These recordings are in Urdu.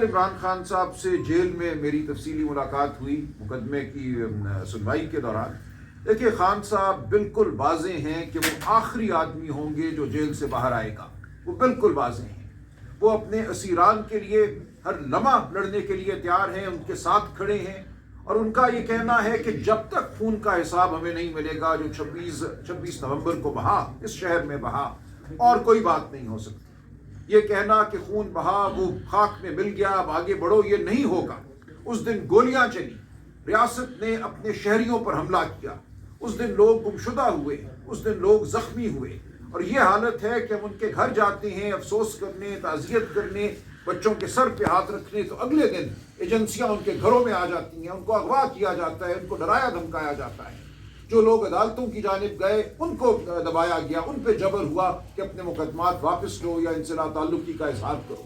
عمران خان صاحب سے جیل میں میری تفصیلی ملاقات ہوئی مقدمے کی سنوائی کے دوران. دیکھیے خان صاحب بالکل واضح ہیں کہ وہ آخری آدمی ہوں گے جو جیل سے باہر آئے گا. وہ بالکل واضح ہیں. وہ اپنے اسیران کے لیے ہر لمحہ لڑنے کے لیے تیار ہیں, ان کے ساتھ کھڑے ہیں, اور ان کا یہ کہنا ہے کہ جب تک خون کا حساب ہمیں نہیں ملے گا جو 26 نومبر کو بہا اس شہر میں بہا, اور کوئی بات نہیں ہو سکتی. یہ کہنا کہ خون بہا وہ خاک میں مل گیا اب آگے بڑھو, یہ نہیں ہوگا. اس دن گولیاں چلی, ریاست نے اپنے شہریوں پر حملہ کیا, اس دن لوگ گمشدہ ہوئے, اس دن لوگ زخمی ہوئے, اور یہ حالت ہے کہ ہم ان کے گھر جاتے ہیں افسوس کرنے, تعزیت کرنے, بچوں کے سر پہ ہاتھ رکھنے, تو اگلے دن ایجنسیاں ان کے گھروں میں آ جاتی ہیں, ان کو اغوا کیا جاتا ہے, ان کو ڈرایا دھمکایا جاتا ہے. جو لوگ عدالتوں کی جانب گئے ان کو دبایا گیا, ان پہ جبر ہوا کہ اپنے مقدمات واپس لو یا ان سے لا تعلقی کا اظہار کرو.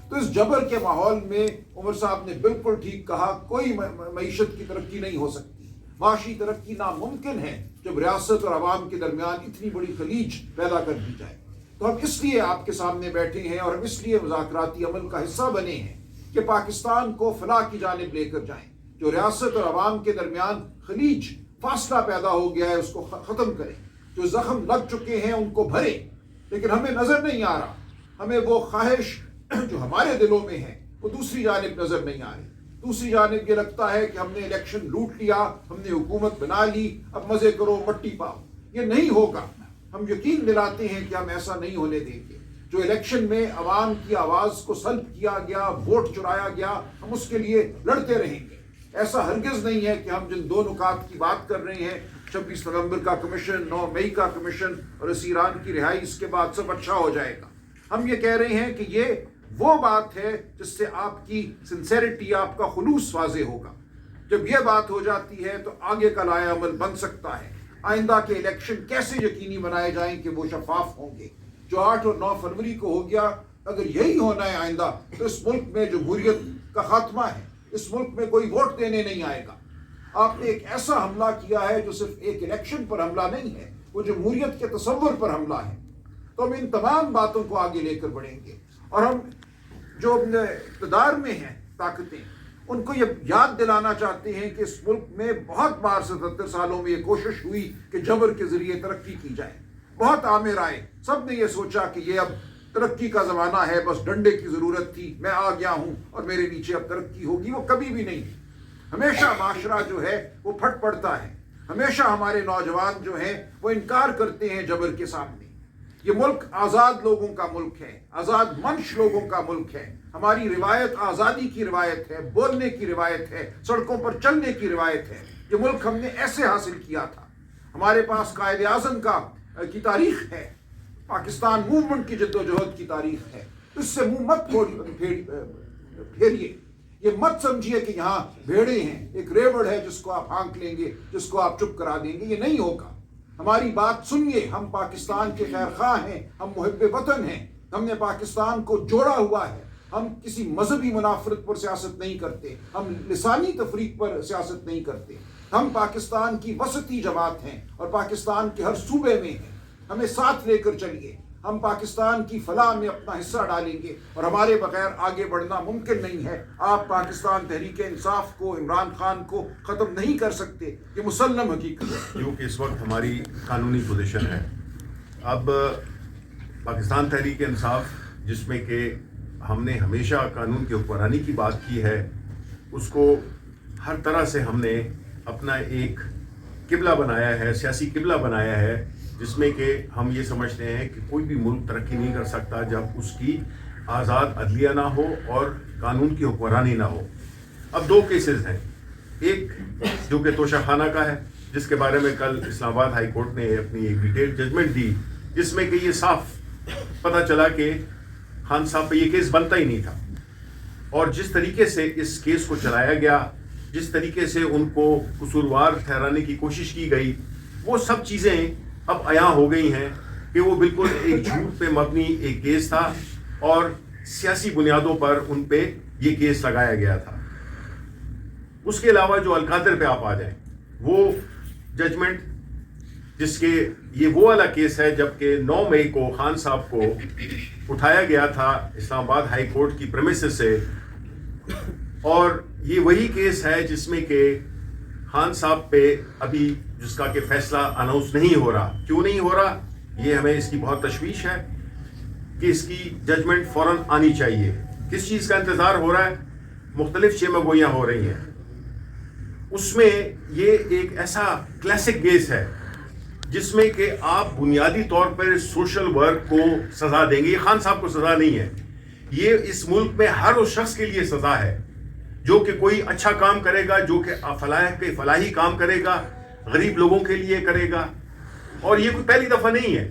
تو اس جبر کے ماحول میں عمر صاحب نے بالکل ٹھیک کہا, کوئی معیشت کی ترقی نہیں ہو سکتی. معاشی ترقی ناممکن ہے جب ریاست اور عوام کے درمیان اتنی بڑی خلیج پیدا کر دی جائے. تو ہم اس لیے آپ کے سامنے بیٹھے ہیں اور ہم اس لیے مذاکراتی عمل کا حصہ بنے ہیں کہ پاکستان کو فلاح کی جانب لے کر جائیں. جو ریاست اور عوام کے درمیان خلیج فاصلہ پیدا ہو گیا ہے اس کو ختم کریں, جو زخم لگ چکے ہیں ان کو بھریں. لیکن ہمیں نظر نہیں آ رہا, ہمیں وہ خواہش جو ہمارے دلوں میں ہے وہ دوسری جانب نظر نہیں آ رہی. دوسری جانب یہ لگتا ہے کہ ہم نے الیکشن لوٹ لیا, ہم نے حکومت بنا لی, اب مزے کرو مٹی پاؤ. یہ نہیں ہوگا. ہم یقین دلاتے ہیں کہ ہم ایسا نہیں ہونے دیں گے. جو الیکشن میں عوام کی آواز کو سلب کیا گیا, ووٹ چرایا گیا, ہم اس کے لیے لڑتے رہیں گے. ایسا ہرگز نہیں ہے کہ ہم جن دو نکات کی بات کر رہے ہیں, 26 نومبر کا کمیشن, 9 مئی کا کمیشن اور اسیران کی رہائی, اس کے بعد سب اچھا ہو جائے گا. ہم یہ کہہ رہے ہیں کہ یہ وہ بات ہے جس سے آپ کی سنسیریٹی, آپ کا خلوص واضح ہوگا. جب یہ بات ہو جاتی ہے تو آگے کا لائحہ عمل بن سکتا ہے. آئندہ کے الیکشن کیسے یقینی بنائے جائیں کہ وہ شفاف ہوں گے. جو 8 اور 9 فروری کو ہو گیا, اگر یہی ہونا ہے آئندہ تو اس ملک میں جمہوریت کا خاتمہ ہے. اس ملک میں کوئی ووٹ دینے نہیں آئے گا. آپ نے ایک ایسا حملہ کیا ہے جو صرف ایک الیکشن پر حملہ نہیں ہے, وہ جمہوریت کے تصور پر حملہ ہے. تو ہم ان تمام باتوں کو آگے لے کر بڑھیں گے, اور ہم جو اقتدار میں ہیں طاقتیں, ان کو یہ یاد دلانا چاہتے ہیں کہ اس ملک میں بہت بار 77 سالوں میں یہ کوشش ہوئی کہ جبر کے ذریعے ترقی کی جائے. بہت عامر آئے, سب نے یہ سوچا کہ یہ اب ترقی کا زمانہ ہے, بس ڈنڈے کی ضرورت تھی, میں آ گیا ہوں اور میرے نیچے اب ترقی ہوگی. وہ کبھی بھی نہیں. ہمیشہ معاشرہ جو ہے وہ پھٹ پڑتا ہے. ہمیشہ ہمارے نوجوان جو ہیں وہ انکار کرتے ہیں جبر کے سامنے. یہ ملک آزاد لوگوں کا ملک ہے, آزاد منش لوگوں کا ملک ہے. ہماری روایت آزادی کی روایت ہے, بولنے کی روایت ہے, سڑکوں پر چلنے کی روایت ہے. یہ ملک ہم نے ایسے حاصل کیا تھا. ہمارے پاس قائد اعظم کی تاریخ ہے, پاکستان موومنٹ کی جد و جہد کی تاریخ ہے. اس سے منہ مت پھیریے. یہ مت سمجھیے کہ یہاں بھیڑے ہیں, ایک ریوڑ ہے جس کو آپ ہانک لیں گے, جس کو آپ چپ کرا دیں گے. یہ نہیں ہوگا. ہماری بات سنیے. ہم پاکستان کے خیر خواہ ہیں, ہم محب وطن ہیں. ہم نے پاکستان کو جوڑا ہوا ہے. ہم کسی مذہبی منافرت پر سیاست نہیں کرتے, ہم لسانی تفریق پر سیاست نہیں کرتے. ہم پاکستان کی وسطی جماعت ہیں اور پاکستان کے ہر صوبے میں ہیں. ہمیں ساتھ لے کر چلیے. ہم پاکستان کی فلاح میں اپنا حصہ ڈالیں گے, اور ہمارے بغیر آگے بڑھنا ممکن نہیں ہے. آپ پاکستان تحریک انصاف کو, عمران خان کو ختم نہیں کر سکتے. یہ مسلم حقیقت ہے. کیونکہ اس وقت ہماری قانونی پوزیشن ہے. اب پاکستان تحریک انصاف, جس میں کہ ہم نے ہمیشہ قانون کی حکمرانی کی بات کی ہے, اس کو ہر طرح سے ہم نے اپنا ایک قبلہ بنایا ہے, سیاسی قبلہ بنایا ہے, جس میں کہ ہم یہ سمجھتے ہیں کہ کوئی بھی ملک ترقی نہیں کر سکتا جب اس کی آزاد عدلیہ نہ ہو اور قانون کی حکمرانی نہ ہو. اب 2 کیسز ہیں. ایک جو کہ توشہ خانہ کا ہے, جس کے بارے میں کل اسلام آباد ہائی کورٹ نے اپنی ایک ڈیٹیل ججمنٹ دی, جس میں کہ یہ صاف پتہ چلا کہ خان صاحب پہ یہ کیس بنتا ہی نہیں تھا. اور جس طریقے سے اس کیس کو چلایا گیا, جس طریقے سے ان کو قصوروار ٹھہرانے کی کوشش کی گئی, وہ سب چیزیں اب عیاں ہو گئی ہیں کہ وہ بالکل ایک جھوٹ پہ مبنی ایک کیس تھا, اور سیاسی بنیادوں پر ان پہ یہ کیس لگایا گیا تھا. اس کے علاوہ جو القادر پہ آپ آ جائیں, وہ ججمنٹ جس کے یہ وہ والا کیس ہے جبکہ 9 مئی کو خان صاحب کو اٹھایا گیا تھا اسلام آباد ہائی کورٹ کی پریمیسز سے اور یہ وہی کیس ہے جس میں کہ خان صاحب پہ ابھی جس کا کہ فیصلہ اناؤنس نہیں ہو رہا. کیوں نہیں ہو رہا؟ یہ ہمیں اس کی بہت تشویش ہے کہ اس کی ججمنٹ فوراً آنی چاہیے. کس چیز کا انتظار ہو رہا ہے؟ مختلف شیمہ گوئیاں ہو رہی ہیں. اس میں یہ ایک ایسا کلاسک کیس ہے جس میں کہ آپ بنیادی طور پر سوشل ورک کو سزا دیں گے. یہ خان صاحب کو سزا نہیں ہے، یہ اس ملک میں ہر اس شخص کے لیے سزا ہے جو کہ کوئی اچھا کام کرے گا، جو کہ فلاحی کام کرے گا، غریب لوگوں کے لیے کرے گا. اور یہ کوئی پہلی دفعہ نہیں ہے.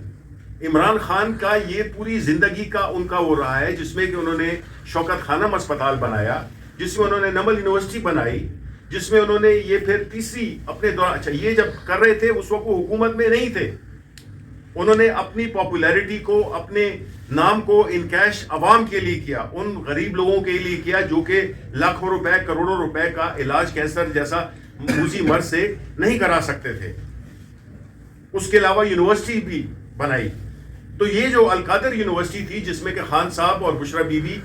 عمران خان کا یہ پوری زندگی کا ان کا وہ رہا ہے جس میں کہ انہوں نے شوکت خانم اسپتال بنایا، جس میں انہوں نے نمل یونیورسٹی بنائی، جس میں انہوں نے یہ پھر تیسری اپنے دور. اچھا، یہ جب کر رہے تھے اس وقت وہ حکومت میں نہیں تھے. انہوں نے اپنی پاپولیرٹی کو، اپنے نام کو انکیش عوام کے لیے کیا، ان غریب لوگوں کے لیے کیا جو کہ لاکھوں روپے، کروڑوں روپے کا علاج کینسر جیسا موذی مرض سے نہیں کرا سکتے تھے. اس کے علاوہ یونیورسٹی بھی بنائی. تو یہ جو القادر یونیورسٹی تھی جس میں کہ خان صاحب اور بشرا بی بی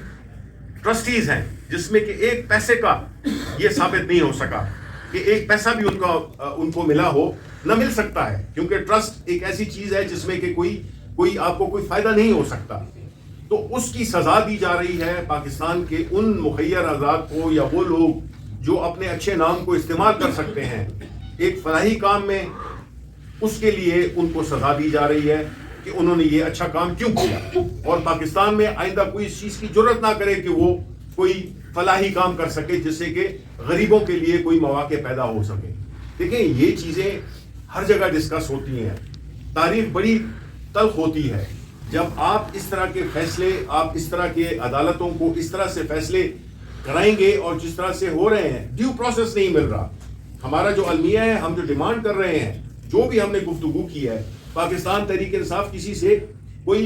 ٹرسٹیز ہیں، جس میں کہ ایک پیسے کا یہ ثابت نہیں ہو سکا کہ ایک پیسہ بھی ان کو ملا ہو. نہ مل سکتا ہے کیونکہ ٹرسٹ ایک ایسی چیز ہے جس میں کہ کوئی آپ کو کوئی فائدہ نہیں ہو سکتا. تو اس کی سزا دی جا رہی ہے پاکستان کے ان مخیر افراد کو یا وہ لوگ جو اپنے اچھے نام کو استعمال کر سکتے ہیں ایک فلاحی کام میں. اس کے لیے ان کو سزا دی جا رہی ہے کہ انہوں نے یہ اچھا کام کیوں کیا، اور پاکستان میں آئندہ کوئی اس چیز کی جرت نہ کرے کہ وہ کوئی فلاحی کام کر سکے جس سے کہ غریبوں کے لیے کوئی مواقع پیدا ہو سکے. دیکھیں، یہ چیزیں ہر جگہ ڈسکس ہوتی ہیں. تاریخ بڑی تلخ ہوتی ہے جب آپ اس طرح کے فیصلے، آپ اس طرح کے عدالتوں کو اس طرح سے فیصلے کرائیں گے اور جس طرح سے ہو رہے ہیں. ڈیو پروسیس نہیں مل رہا. ہمارا جو المیہ ہے، ہم جو ڈیمانڈ کر رہے ہیں، جو بھی ہم نے گفتگو کی ہے، پاکستان تحریک انصاف کسی سے کوئی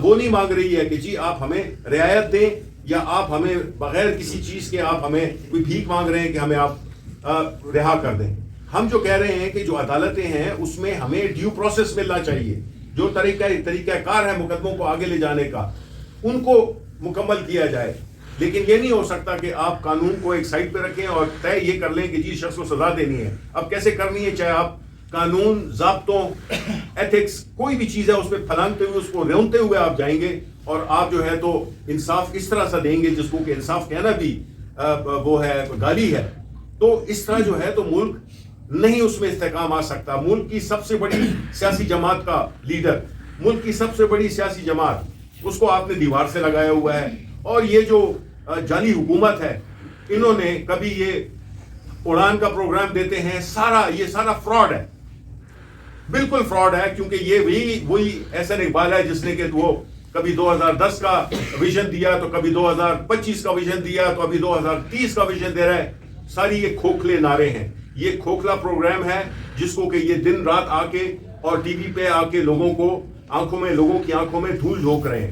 وہ نہیں مانگ رہی ہے کہ جی آپ ہمیں رعایت دیں یا آپ ہمیں بغیر کسی چیز کے آپ ہمیں کوئی بھیک مانگ رہے ہیں کہ ہمیں آپ رہا کر دیں. ہم جو کہہ رہے ہیں کہ جو عدالتیں ہیں اس میں ہمیں ڈیو پروسیس ملنا چاہیے. جو طریقہ کار ہے مقدموں کو آگے لے جانے کا، ان کو مکمل کیا جائے. لیکن یہ نہیں ہو سکتا کہ آپ قانون کو ایک سائڈ پہ رکھیں اور طے یہ کر لیں کہ جی شخص کو سزا دینی ہے. اب کیسے کرنی ہے؟ چاہے آپ قانون، ضابطوں، ایتھکس، کوئی بھی چیز ہے اس پہ پھلانگتے ہوئے، اس کو رونتے ہوئے آپ جائیں گے اور آپ جو ہے تو انصاف اس طرح سے دیں گے جس کو کہ انصاف کہنا بھی وہ ہے گالی ہے. تو اس طرح جو ہے تو ملک نہیں اس میں استحکام آ سکتا. ملک کی سب سے بڑی سیاسی جماعت کا لیڈر، ملک کی سب سے بڑی سیاسی جماعت، اس کو آپ نے دیوار سے لگایا ہوا ہے. اور یہ جو جعلی حکومت ہے، انہوں نے کبھی یہ اڑان کا پروگرام دیتے ہیں، یہ سارا فراڈ ہے، بالکل فراڈ ہے. کیونکہ یہ وہی احسن اقبال ہے جس نے کہ وہ کبھی 2010 کا ویژن دیا تو کبھی 2025 کا ویژن دیا تو ابھی 2030 کا ویژن دے رہا ہے. ساری یہ کھوکھلے نعرے ہیں. یہ کھوکھلا پروگرام ہے جس کو کہ یہ دن رات آ کے اور ٹی وی پہ آ کے لوگوں کی آنکھوں میں دھول جھونک رہے ہیں.